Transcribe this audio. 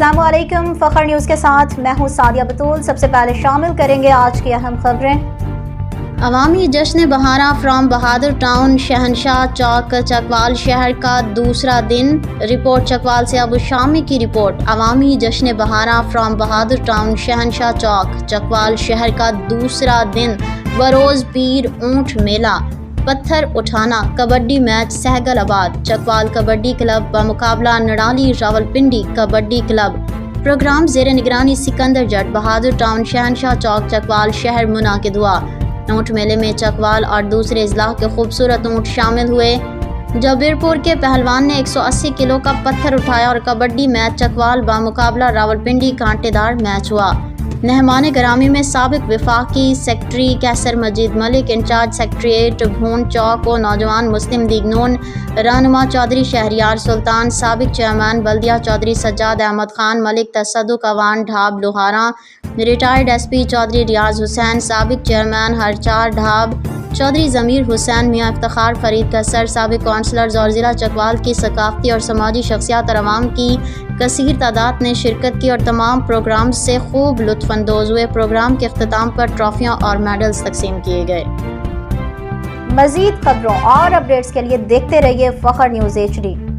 السلام علیکم، فخر نیوز کے ساتھ میں ہوں سعدیہ بطول۔ سب سے پہلے شامل کریں گے آج کی اہم خبریں۔ عوامی جشن بہارا فرام بہادر ٹاؤن شہنشاہ چوک چکوال شہر کا دوسرا دن۔ رپورٹ چکوال سے ابو شامی کی رپورٹ۔ عوامی جشن بہارا فرام بہادر ٹاؤن شہنشاہ چوک چکوال شہر کا دوسرا دن بروز پیر اونٹ میلہ، پتھر اٹھانا، kabaddi match Sehgalabad, Chakwal kabaddi club بمقابلہ نڑالی راولپنڈی کبڈی کلب۔ پروگرام زیر نگرانی سکندر جٹ، بہادر ٹاؤن شہنشاہ چوک چکوال شہر منعقد ہوا۔ اونٹ میلے میں چکوال اور دوسرے اضلاع کے خوبصورت اونٹ شامل ہوئے۔ جبیر پور کے پہلوان نے 180 کلو کا پتھر اٹھایا اور کبڈی میچ چکوال بمقابلہ راولپنڈی کانٹے دار میچ ہوا۔ مہمان گرامی میں سابق وفاقی سیکرٹری کیسر مجید ملک، انچارج سیکریٹریٹ بھون چوک و نوجوان مسلم لیگ نون رہنما چودھری شہریار سلطان، سابق چیئرمین بلدیہ Chaudhry Sajjad Ahmad Khan Malik, Tasadduq Awan Dhab Lohara, retired S P Chaudhry Riaz Hussain, سابق چیئرمین ہرچار ڈھاب چودھری ضمیر حسین، میاں افتخار فرید کسر، سابق کونسلرز اور ضلع چکوال کی ثقافتی اور سماجی شخصیات اور عوام کی کثیر تعداد نے شرکت کی اور تمام پروگرامز سے خوب لطف اندوز ہوئے۔ پروگرام کے اختتام پر ٹرافیاں اور میڈلز تقسیم کیے گئے۔ مزید خبروں اور اپڈیٹس کے لیے دیکھتے رہیے فخر نیوز HD۔